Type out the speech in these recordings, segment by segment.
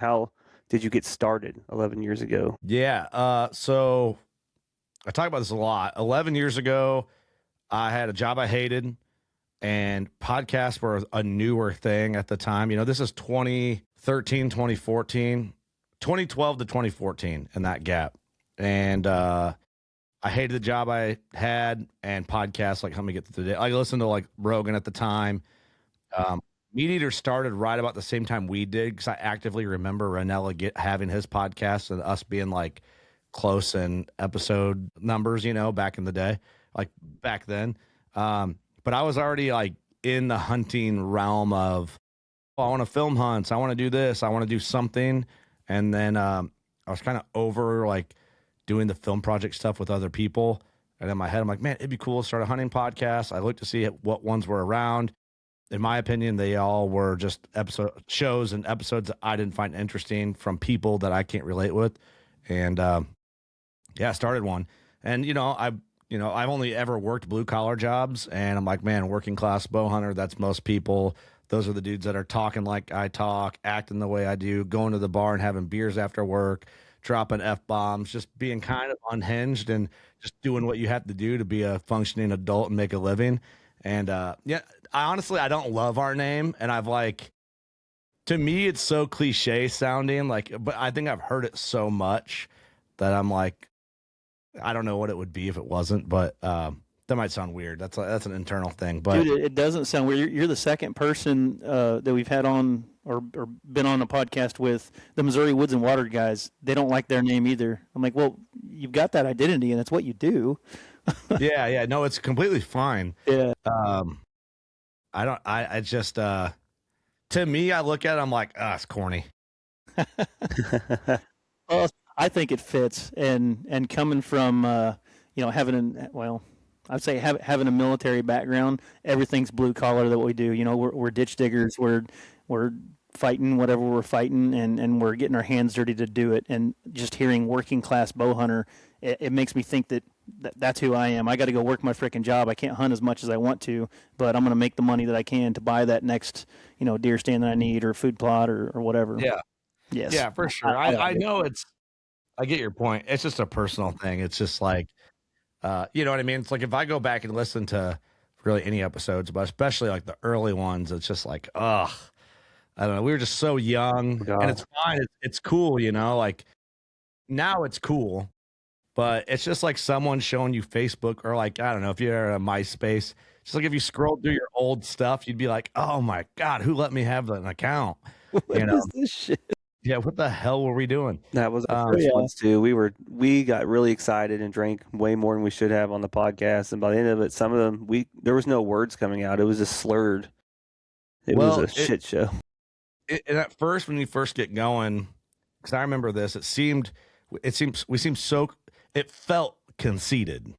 How did you get started 11 years ago? Yeah. So I talk about this a lot. 11 years ago, I had a job I hated, and podcasts were a newer thing at the time. This is 2013, 2014, 2012 to 2014 in that gap. And I hated the job I had, and podcasts like helped me get through the day. I listened to like Rogan at the time. Meat Eater started right about the same time we did, because I actively remember Ranella having his podcast and us being like close in episode numbers, back in the day, like back then. But I was already like in the hunting realm of, oh, I want to film hunts. I want to do this. I want to do something. And then I was kind of over like doing the film project stuff with other people. And in my head, I'm like, man, it'd be cool to start a hunting podcast. I looked to see what ones were around. In my opinion, they all were just shows and episodes that I didn't find interesting from people that I can't relate with. And yeah, I started one. And I've only ever worked blue collar jobs, and I'm like, man, working class bow hunter, that's most people. Those are the dudes that are talking like I talk, acting the way I do, going to the bar and having beers after work, dropping F-bombs, just being kind of unhinged and just doing what you have to do to be a functioning adult and make a living. And yeah, I don't love our name, and to me, it's so cliche sounding, but I think I've heard it so much that I'm like, I don't know what it would be if it wasn't, but that might sound weird. That's an internal thing, but Dude, it doesn't sound weird. You're the second person that we've had on or been on a podcast with. The Missouri Woods and Water guys, they don't like their name either. I'm like, well, you've got that identity, and that's what you do. yeah, no, it's completely fine. Yeah. I just to me, I look at it, I'm like, it's corny. Well, I think it fits, and coming from I'd say having a military background, everything's blue collar that we do. We're ditch diggers. We're fighting whatever we're fighting, and we're getting our hands dirty to do it. And just hearing working class bow hunter, it makes me think that's who I am. I got to go work my freaking job. I can't hunt as much as I want to, but I'm going to make the money that I can to buy that next, deer stand that I need, or food plot, or whatever. Yeah. Yes. Yeah, for sure. I know I get your point. It's just a personal thing. It's just like, you know what I mean? It's like if I go back and listen to really any episodes, but especially like the early ones, it's just like, ugh, I don't know. We were just so young, and it's fine. It's cool, like now it's cool. But it's just like someone showing you Facebook, or like, I don't know, if you're a MySpace, just like if you scrolled through your old stuff, you'd be like, oh my God, who let me have an account? What is this shit? Yeah, what the hell were we doing? That was our first ones too. We got really excited and drank way more than we should have on the podcast. And by the end of it, some of them, there was no words coming out. It was just slurred. It was a shit show. And at first, when you first get going, because I remember this, it felt conceited.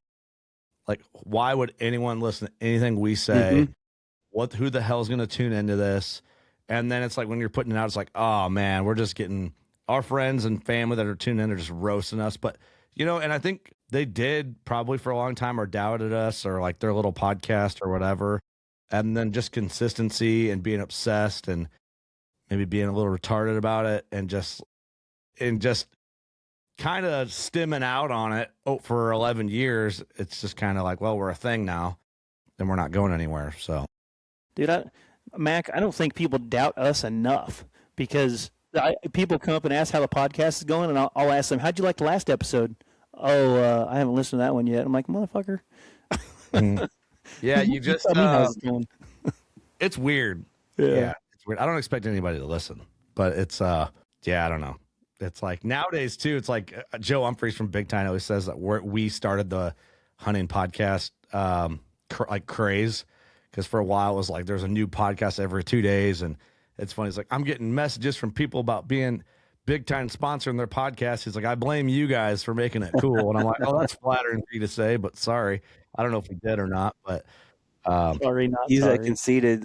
Like, why would anyone listen to anything we say? Mm-hmm. Who the hell's going to tune into this? And then it's like when you're putting it out, it's like, oh man, we're just getting our friends and family that are tuning in are just roasting us. But, and I think they did probably for a long time, or doubted us, or like their little podcast or whatever. And then just consistency and being obsessed and maybe being a little retarded about it, and just kind of stimming out on it for 11 years. It's just kind of like, well, we're a thing now, and we're not going anywhere. So, dude, Mac, I don't think people doubt us enough, because people come up and ask how the podcast is going, and I'll ask them, how'd you like the last episode? Oh, I haven't listened to that one yet. I'm like, motherfucker. Yeah, you just how's it going? It's weird. Yeah, it's weird. I don't expect anybody to listen, but it's I don't know. It's like nowadays too. It's like Joe Humphreys from Big Time always says that we started the hunting podcast like craze, because for a while it was like there's a new podcast every 2 days, and it's funny. It's like I'm getting messages from people about being Big Time sponsoring their podcast. He's like, I blame you guys for making it cool, and I'm like, oh, that's flattering for you to say, but sorry, I don't know if we did or not, but sorry, not he's sorry. Conceited.